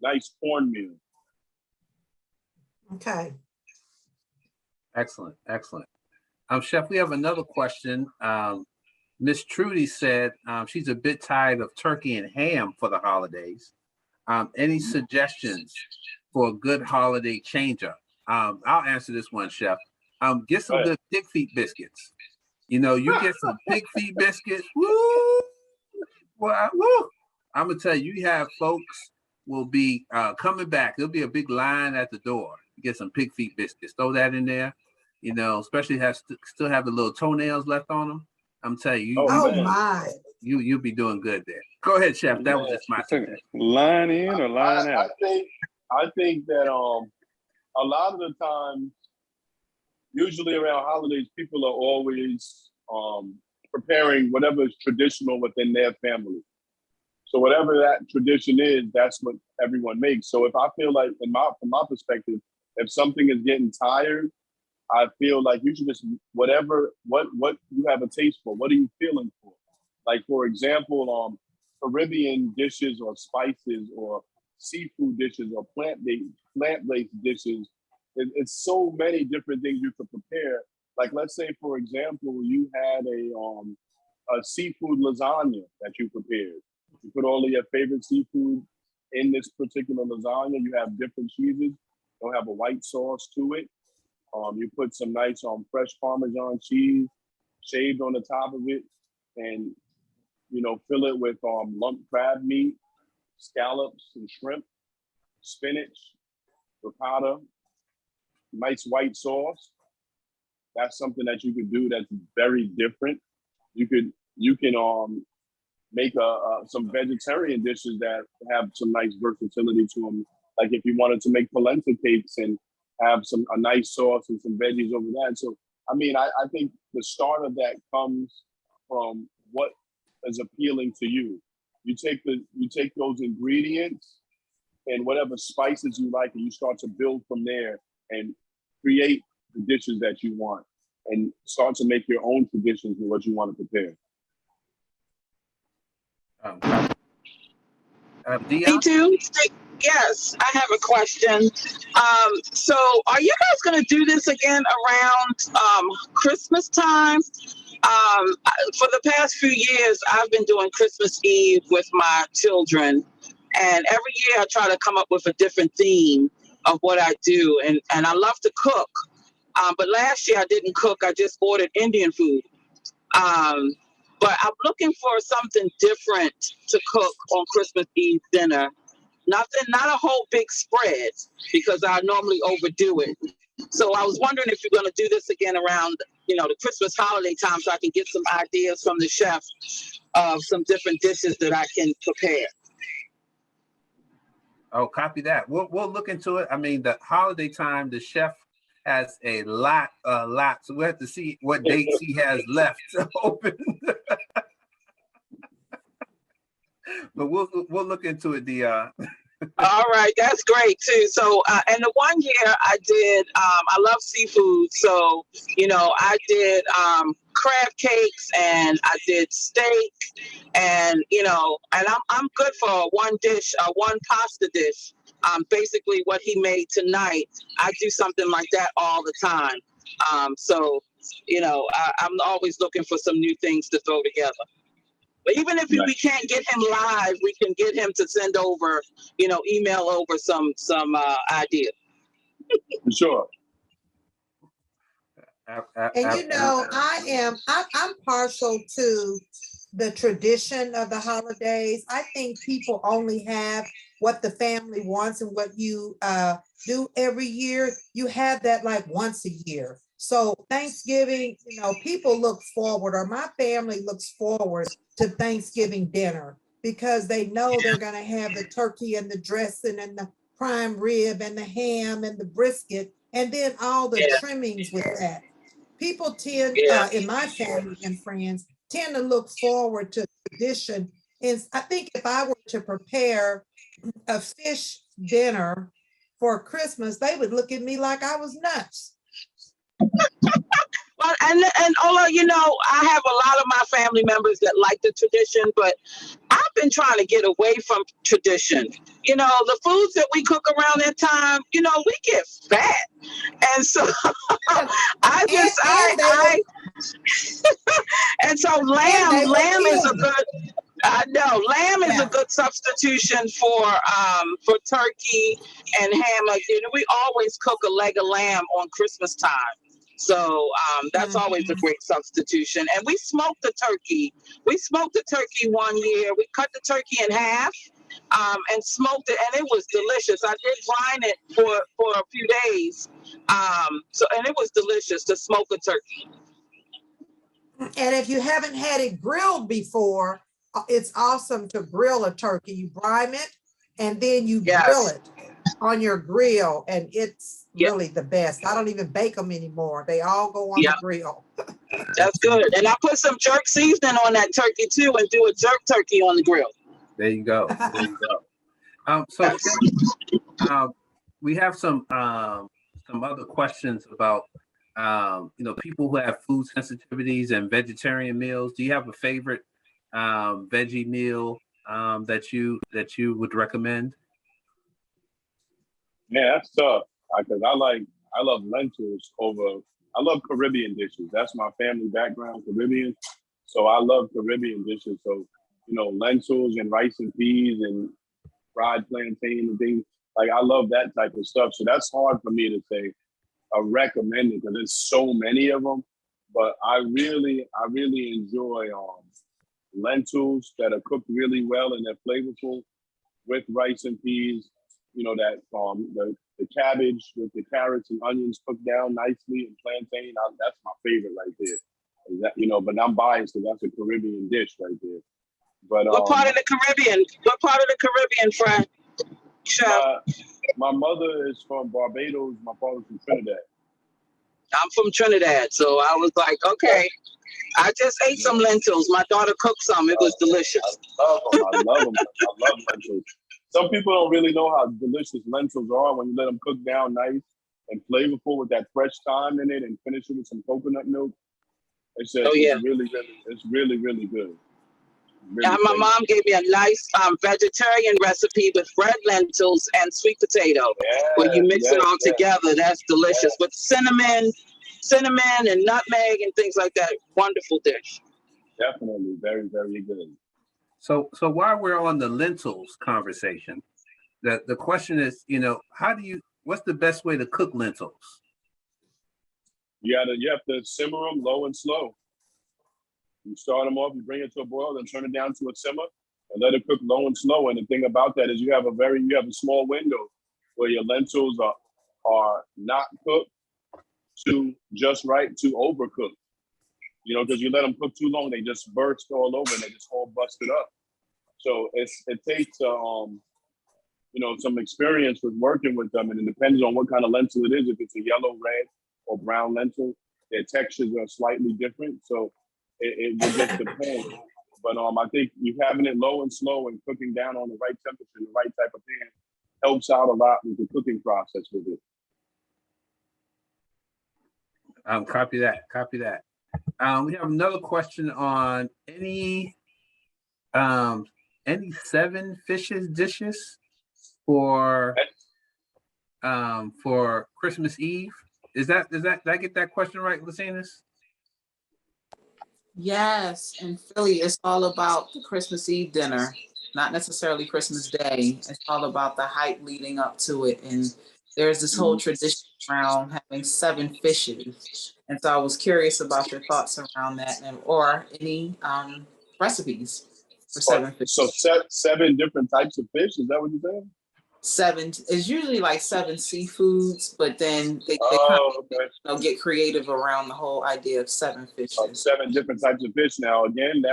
cornmeal. Okay. Excellent. Chef, we have another question. Miss Trudy said she's a bit tired of turkey and ham for the holidays. Any suggestions for a good holiday change-up? I'll answer this one, Chef. Get some good pig feet biscuits. You know, you get some pig feet biscuits. Woo! Well, woo! I'm gonna tell you, you have folks will be coming back. There'll be a big line at the door. Get some pig feet biscuits. Throw that in there. You know, especially still have the little toenails left on them. I'm telling you, you'll be doing good there. Go ahead, Chef. That was just my suggestion. Line in or line out? I think that a lot of the time, usually around holidays, people are always preparing whatever is traditional within their family. So whatever that tradition is, that's what everyone makes. So if I feel like, from my perspective, if something is getting tired, I feel like you should just what you have a taste for. What are you feeling for? Like, for example, Caribbean dishes or spices or seafood dishes or plant-based dishes. It's so many different things you could prepare. Like, let's say, for example, you had a seafood lasagna that you prepared. You put all of your favorite seafood in this particular lasagna. You have different cheeses. You'll have a white sauce to it. You put some nice fresh Parmesan cheese shaved on the top of it, and fill it with lumped crab meat, scallops and shrimp, spinach, ricotta, nice white sauce. That's something that you could do that's very different. You can make some vegetarian dishes that have some nice versatility to them. Like if you wanted to make polenta cakes and have a nice sauce and some veggies over that. So, I mean, I think the start of that comes from what is appealing to you. You take those ingredients and whatever spices you like, and you start to build from there and create the dishes that you want and start to make your own traditions with what you want to prepare. Me too. Yes, I have a question. So are you guys going to do this again around Christmas time? For the past few years, I've been doing Christmas Eve with my children. And every year I try to come up with a different theme of what I do. And I love to cook. But last year I didn't cook. I just ordered Indian food. But I'm looking for something different to cook on Christmas Eve dinner. Not a whole big spread, because I normally overdo it. So I was wondering if you're going to do this again around, the Christmas holiday time, so I can get some ideas from the chef of some different dishes that I can prepare. Oh, copy that. We'll look into it. I mean, the holiday time, the chef has a lot. So we have to see what dates he has left open. But we'll look into it. All right, that's great too. So, and the one year I did, I love seafood. So, I did crab cakes and I did steak, and and I'm good for one pasta dish. Basically what he made tonight, I do something like that all the time. So, I'm always looking for some new things to throw together. But even if we can't get him live, we can get him to send over, email over some ideas. Sure. And I'm partial to the tradition of the holidays. I think people only have what the family wants, and what you do every year, you have that like once a year. So Thanksgiving, people look forward, or my family looks forward to Thanksgiving dinner, because they know they're going to have the turkey and the dressing and the prime rib and the ham and the brisket, and then all the trimmings with that. People tend, in my family and friends, tend to look forward to tradition. And I think if I were to prepare a fish dinner for Christmas, they would look at me like I was nuts. Well, and Ola, I have a lot of my family members that like the tradition, but I've been trying to get away from tradition. The foods that we cook around that time, we get fat. And so and so lamb is a good, I know lamb is Yeah. a good substitution for turkey and ham. Like, you know, we always cook a leg of lamb on Christmas time. So that's always a great substitution. And we smoked the turkey. We smoked the turkey one year. We cut the turkey in half and smoked it, and it was delicious. I did brine it for a few days. And it was delicious to smoke a turkey. And if you haven't had it grilled before, it's awesome to grill a turkey. You brine it and then you grill it on your grill, and it's really the best. I don't even bake them anymore. They all go on the grill. That's good. And I put some jerk seasoning on that turkey too, and do a jerk turkey on the grill. There you go. There you go. So we have some other questions about people who have food sensitivities and vegetarian meals. Do you have a favorite veggie meal that you would recommend? Yeah, that's tough because I love lentils I love Caribbean dishes. That's my family background, Caribbean. So I love Caribbean dishes. So, lentils and rice and peas and fried plantain and things. Like, I love that type of stuff. So that's hard for me to say a recommended because there's so many of them. But I really enjoy lentils that are cooked really well and they're flavorful with rice and peas. That the cabbage with the carrots and onions cooked down nicely and plantain. That's my favorite right there. But I'm biased because that's a Caribbean dish right there. But what part of the Caribbean? What part of the Caribbean, friend? My mother is from Barbados. My father's from Trinidad. I'm from Trinidad, so I was like, okay. I just ate some lentils. My daughter cooked some. It was delicious. I love them. I love lentils. Some people don't really know how delicious lentils are when you let them cook down nice and flavorful with that fresh thyme in it and finish it with some coconut milk. It's really, really good. Really my mom gave me a nice vegetarian recipe with red lentils and sweet potato. Where you mix it all together. That's delicious with cinnamon and nutmeg and things like that. Wonderful dish. Definitely, very, very good. So while we're on the lentils conversation, the question is, what's the best way to cook lentils? You have to simmer them low and slow. You start them off, you bring it to a boil, then turn it down to a simmer and let it cook low and slow. And the thing about that is you have a small window where your lentils are not cooked to just right to overcooked. Because you let them cook too long, they just burst all over and they just all busted up. So it takes some experience with working with them, and it depends on what kind of lentil it is. If it's a yellow, red, or brown lentil, their textures are slightly different. So it will just depend. But I think you having it low and slow and cooking down on the right temperature, the right type of pan, helps out a lot with the cooking process with it. Copy that. We have another question on any 7 fishes dishes for Christmas Eve. Did I get that question right, Lucinus? Yes, in Philly, it's all about the Christmas Eve dinner, not necessarily Christmas Day. It's all about the hype leading up to it. And there's this whole tradition around having 7 fishes. And so I was curious about your thoughts around that or any recipes for 7 fishes. So 7 different types of fish, is that what you're saying? 7 is usually like 7 seafoods, but then they get creative around the whole idea of 7 fishes. 7 different types of fish. Now, again,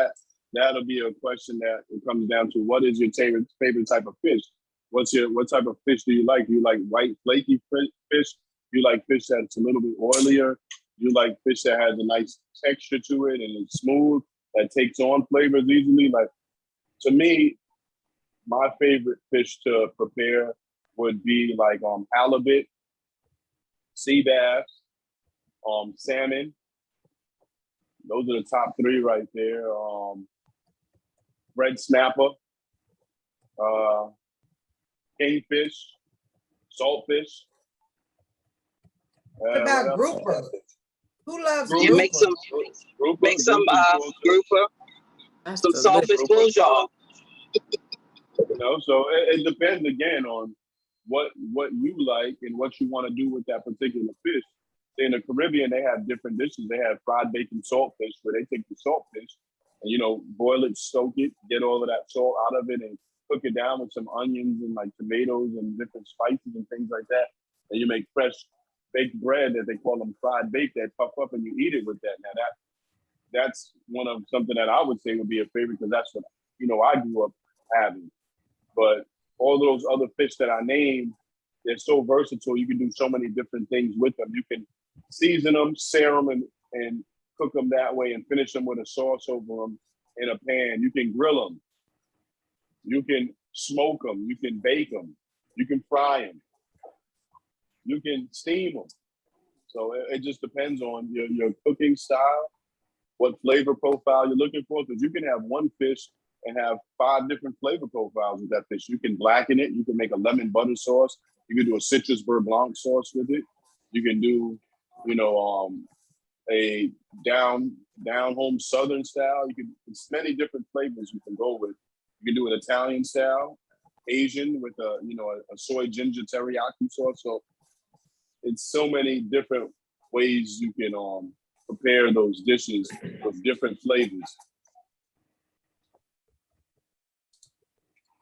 that'll be a question that it comes down to what is your favorite type of fish? What type of fish do you like? Do you like white, flaky fish? Do you like fish that's a little bit oilier? Do you like fish that has a nice texture to it and it's smooth, that takes on flavors easily? Like, to me, my favorite fish to prepare would be like halibut, sea bass, salmon. Those are the top 3 right there. Red snapper, kingfish, saltfish. What about grouper? Who loves grouper? Make some grouper. That's Some delicious. saltfish bourgeois. You know, so it depends again on what you like and what you want to do with that particular fish. In the Caribbean, they have different dishes. They have fried bacon saltfish, where they take the saltfish and, you know, boil it, soak it, get all of that salt out of it, and cook it down with some onions and like tomatoes and different spices and things like that. And you make fresh baked bread that they call them fried baked that puff up, and you eat it with that. Now that's one of something that I would say would be a favorite, because that's what, you know, I grew up having. But all those other fish that I named, they're so versatile. You can do so many different things with them. You can season them, sear them, and cook them that way, and finish them with a sauce over them in a pan. You can grill them. You can smoke them. You can bake them. You can fry them. You can steam them. So it just depends on your cooking style, what flavor profile you're looking for, because you can have one fish and have 5 different flavor profiles with that fish. You can blacken it. You can make a lemon butter sauce. You can do a citrus beurre blanc sauce with it. You can do, you know, a down home Southern style. It's many different flavors you can go with. You can do an Italian style, Asian with a soy ginger teriyaki sauce. So it's so many different ways you can prepare those dishes with different flavors.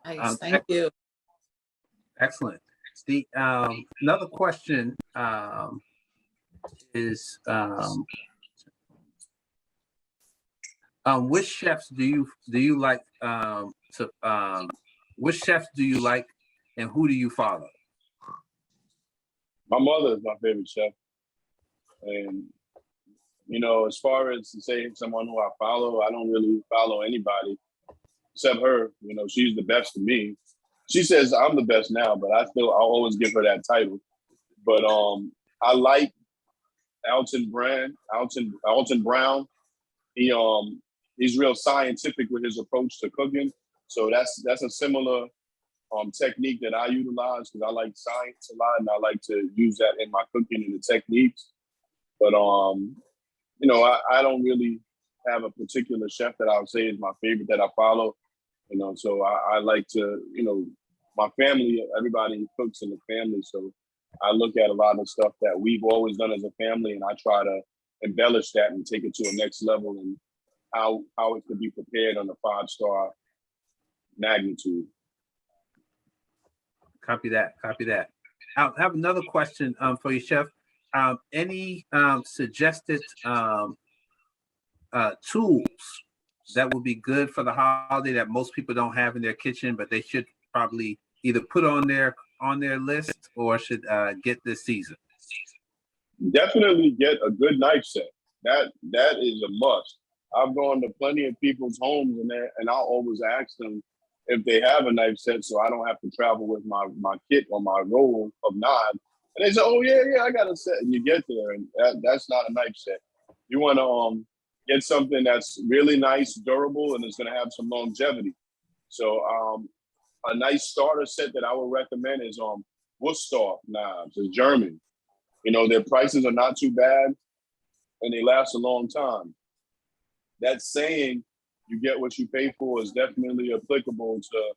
Nice, thank you. Excellent. The another question is which chefs do you like which chefs do you like, and who do you follow? My mother is my favorite chef, and you know, as far as to say someone who I follow, I don't really follow anybody except her. You know, she's the best to me. She says I'm the best now, but I'll always give her that title. But I like Alton Brown. He's real scientific with his approach to cooking. So that's a similar technique that I utilize, because I like science a lot and I like to use that in my cooking and the techniques. But you know, I don't really have a particular chef that I would say is my favorite that I follow. You know, so I like to, you know, my family, everybody cooks in the family. So I look at a lot of stuff that we've always done as a family, and I try to embellish that and take it to a next level, and how it could be prepared on a 5-star magnitude. Copy that. I have another question for you, Chef. Any suggested tools that would be good for the holiday that most people don't have in their kitchen, but they should probably either put on their list or should get this season? Definitely get a good knife set. That is a must. I've gone to plenty of people's homes and I'll always ask them if they have a knife set, so I don't have to travel with my kit or my roll of knives. And they say, "Oh yeah, I got a set." And you get there, and that's not a knife set. You want to get something that's really nice, durable, and it's going to have some longevity. So a nice starter set that I would recommend is Wurststoff knives. It's German. You know, their prices are not too bad, and they last a long time. That saying, "You get what you pay for," is definitely applicable to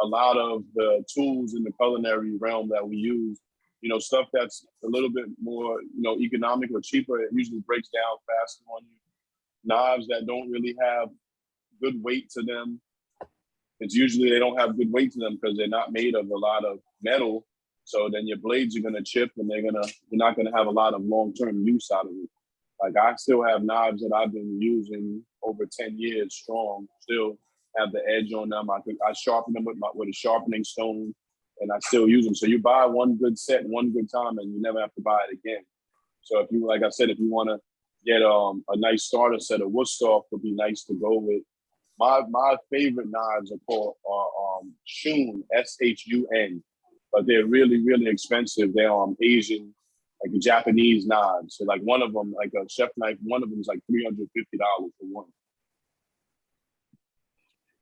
a lot of the tools in the culinary realm that we use. You know, stuff that's a little bit more, you know, economic or cheaper, it usually breaks down faster on you. Knives that don't really have good weight to them, it's usually they don't have good weight to them because they're not made of a lot of metal. So then your blades are gonna chip, and you're not gonna have a lot of long-term use out of it. Like, I still have knives that I've been using over 10 years strong, still have the edge on them. I sharpen them with a sharpening stone, and I still use them. So you buy one good set, one good time, and you never have to buy it again. So if you, like I said, if you want to get a nice starter set of Wurststoff, would be nice to go with. My favorite knives are Shun, S-H-U-N, but they're really, really expensive. They're Asian, like Japanese knives. So like one of them, like a chef knife, one of them is like $350 for one.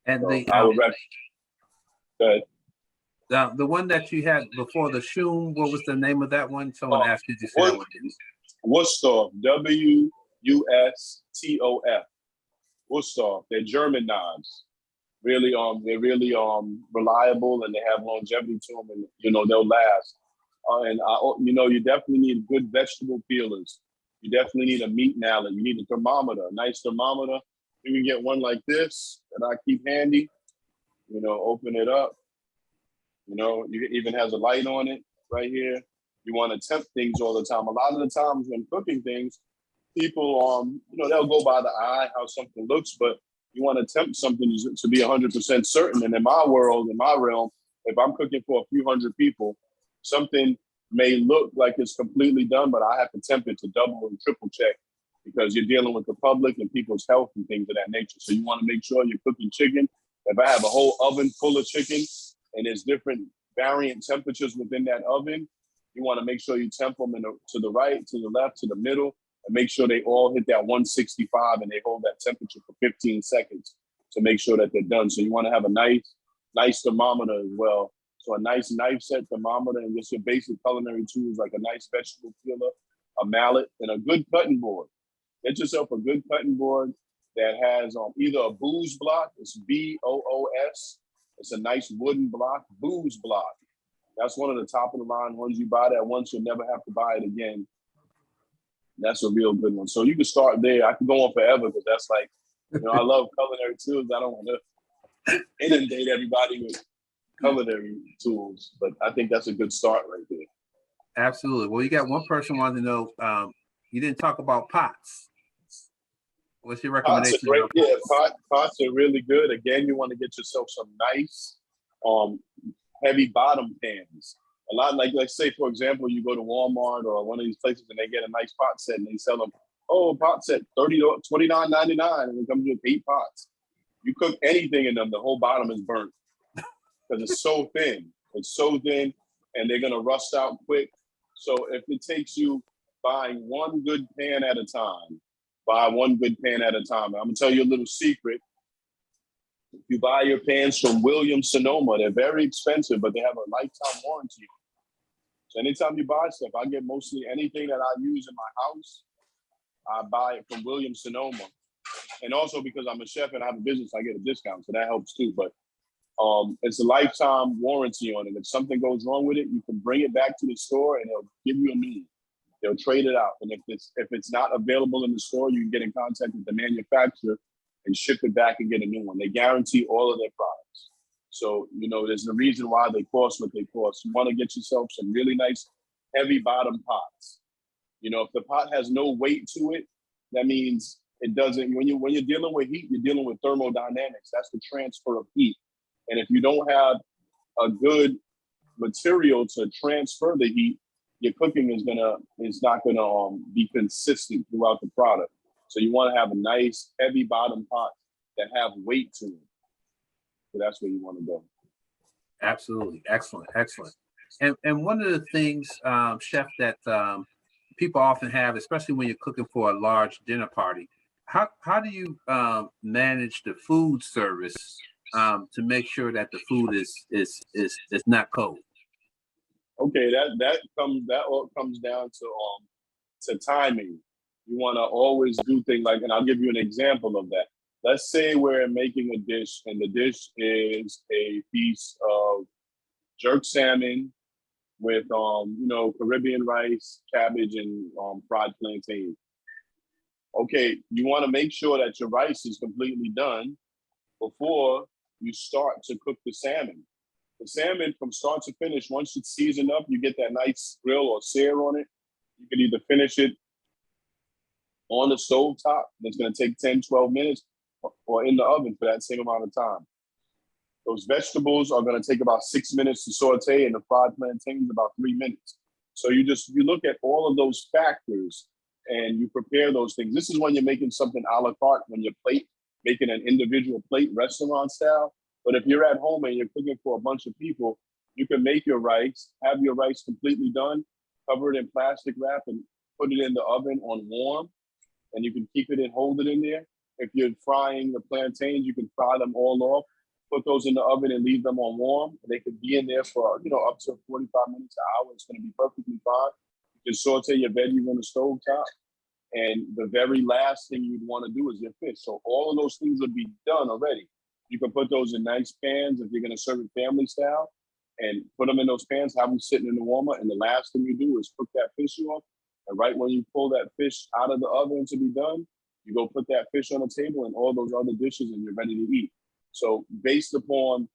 And so the I would the one that you had before, the Shun, what was the name of that one? Someone asked you to say that one. Wurststoff, Wurststoff. Ausar. They're German knives. Really, they're really reliable, and they have longevity to them, and they'll last. You definitely need good vegetable peelers. You definitely need a meat mallet. You need a thermometer, a nice thermometer. You can get one like this that I keep handy. Open it up. It even has a light on it right here. You want to tempt things all the time. A lot of the times when cooking things, people, they'll go by the eye, how something looks, but you want to tempt something to be 100% certain. And in my world, in my realm, if I'm cooking for a few hundred people, something may look like it's completely done, but I have to tempt it to double and triple check because you're dealing with the public and people's health and things of that nature. So you want to make sure you're cooking chicken. If I have a whole oven full of chicken and there's different variant temperatures within that oven, you want to make sure you temp them to the right, to the left, to the middle, and make sure they all hit that 165 and they hold that temperature for 15 seconds to make sure that they're done. So you want to have a nice thermometer as well. So a nice knife set, thermometer, and just your basic culinary tools like a nice vegetable peeler, a mallet, and a good cutting board. Get yourself a good cutting board that has either a booze block, it's BOOS. It's a nice wooden block, booze block. That's one of the top of the line ones. You buy that once, you'll never have to buy it again. That's a real good one. So you can start there. I can go on forever because that's like, I love culinary tools. I don't want to inundate everybody with culinary tools, but I think that's a good start right there. Absolutely. Well, you got one person wanting to know, you didn't talk about pots. What's your recommendation? Pots are really good. Again, you want to get yourself some nice, heavy bottom pans. A lot like say, for example, you go to Walmart or one of these places and they get a nice pot set and they sell them, pot set $29.99 and it comes with 8 pots. You cook anything in them, the whole bottom is burnt because it's so thin. It's so thin and they're going to rust out quick. So if it takes you buying one good pan at a time, buy one good pan at a time. I'm going to tell you a little secret. If you buy your pans from Williams-Sonoma, they're very expensive, but they have a lifetime warranty. So anytime you buy stuff, I get mostly anything that I use in my house, I buy it from Williams-Sonoma. And also because I'm a chef and I have a business, I get a discount, so that helps too. But it's a lifetime warranty on it. If something goes wrong with it, you can bring it back to the store and they'll give you a new one. They'll trade it out. And if it's not available in the store, you can get in contact with the manufacturer and ship it back and get a new one. They guarantee all of their products. So, there's a reason why they cost what they cost. You want to get yourself some really nice, heavy bottom pots. If the pot has no weight to it, that means it doesn't, when you're dealing with heat, you're dealing with thermodynamics. That's the transfer of heat. And if you don't have a good material to transfer the heat, your cooking is not gonna be consistent throughout the product. So you want to have a nice heavy bottom pot that have weight to it. So that's where you want to go. Absolutely. Excellent. And one of the things, Chef, that people often have, especially when you're cooking for a large dinner party, how do you manage the food service to make sure that the food is not cold? Okay, that all comes down to timing. You want to always do things like, and I'll give you an example of that. Let's say we're making a dish, and the dish is a piece of jerk salmon with Caribbean rice, cabbage, and fried plantain. Okay, you want to make sure that your rice is completely done before you start to cook the salmon. The salmon, from start to finish, once it's seasoned up, you get that nice grill or sear on it. You can either finish it on the stove top, that's going to take 10, 12 minutes, or in the oven for that same amount of time. Those vegetables are going to take about 6 minutes to saute, and the fried plantains about 3 minutes. So you look at all of those factors and you prepare those things. This is when you're making something a la carte, when you're making an individual plate restaurant style. But if you're at home and you're cooking for a bunch of people, you can make your rice, have your rice completely done, cover it in plastic wrap and put it in the oven on warm, and you can keep it and hold it in there. If you're frying the plantains, you can fry them all off, put those in the oven and leave them on warm. They could be in there for, up to 45 minutes, an hour. It's going to be perfectly fine. You can saute your veggies on the stove top. And the very last thing you'd want to do is your fish. So all of those things would be done already. You can put those in nice pans if you're going to serve it family style, and put them in those pans, have them sitting in the warmer. And the last thing you do is cook that fish off. And right when you pull that fish out of the oven to be done, you go put that fish on the table and all those other dishes, and you're ready to eat. So based upon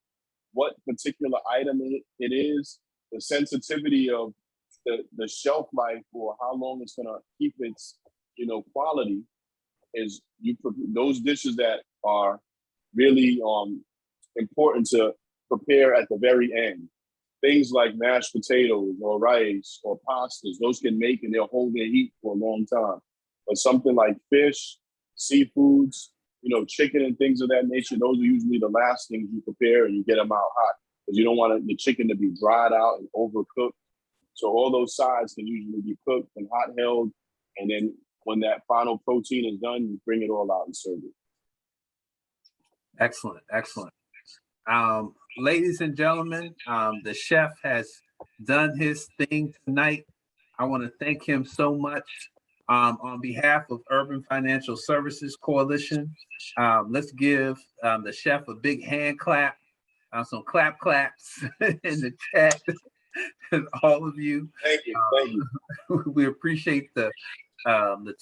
what particular item it is, the sensitivity of the shelf life or how long it's going to keep its quality is those dishes that are really important to prepare at the very end. Things like mashed potatoes or rice or pastas, those can make and they'll hold their heat for a long time. But something like fish, seafoods, chicken and things of that nature, those are usually the last things you prepare and you get them out hot because you don't want the chicken to be dried out and overcooked. So all those sides can usually be cooked and hot held. And then when that final protein is done, you bring it all out and serve it. Excellent, excellent. Ladies and gentlemen, the chef has done his thing tonight. I want to thank him so much. On behalf of Urban Financial Services Coalition, let's give the chef a big hand clap, some claps in the chat. All of you. Thank you. Thank you. We appreciate the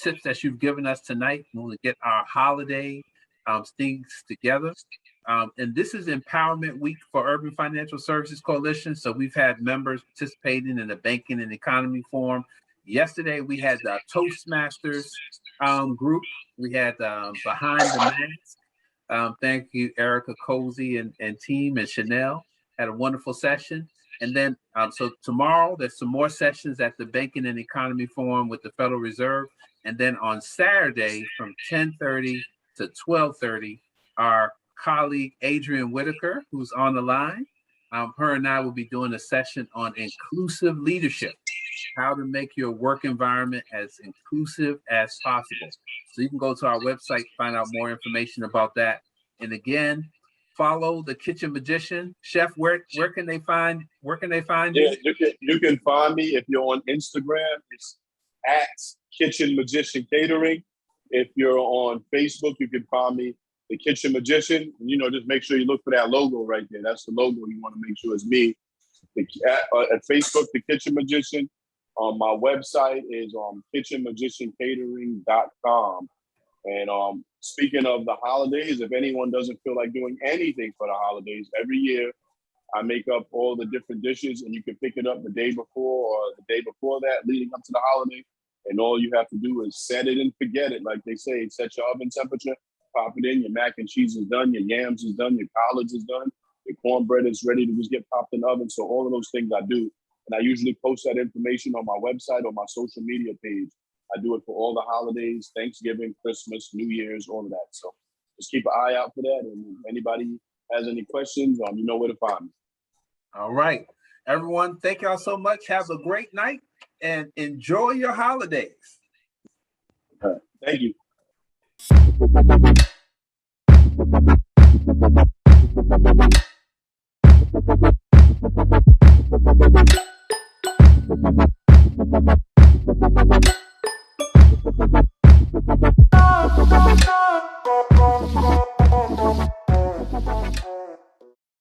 tips that you've given us tonight when we get our holiday things together. And this is Empowerment Week for Urban Financial Services Coalition. So we've had members participating in the Banking and Economy Forum. Yesterday, we had the Toastmasters group. We had Behind the Mask. Thank you, Erica Cozy and team, and Chanel. Had a wonderful session. And then, so tomorrow, there's some more sessions at the Banking and Economy Forum with the Federal Reserve. And then on Saturday, from 10:30 to 12:30, our colleague, Adrienne Whitaker, who's on the line, her and I will be doing a session on inclusive leadership, how to make your work environment as inclusive as possible. So you can go to our website, find out more information about that. And again, follow the Kitchen Magician. Chef, where can they find you? You can find me if you're on Instagram. It's at Kitchen Magician Catering. If you're on Facebook, you can find me the Kitchen Magician. Just make sure you look for that logo right there. That's the logo. You want to make sure it's me. At Facebook, the Kitchen Magician. My website is kitchenmagiciancatering.com. And speaking of the holidays, if anyone doesn't feel like doing anything for the holidays, every year I make up all the different dishes, and you can pick it up the day before or the day before that, leading up to the holiday. And all you have to do is set it and forget it. Like they say, set your oven temperature, pop it in, your mac and cheese is done, your yams is done, your collards is done, your cornbread is ready to just get popped in the oven. So all of those things I do. And I usually post that information on my website or my social media page. I do it for all the holidays, Thanksgiving, Christmas, New Year's, all of that. So just keep an eye out for that. And if anybody has any questions, you know where to find me. All right. Everyone, thank y'all so much. Have a great night and enjoy your holidays. Thank you.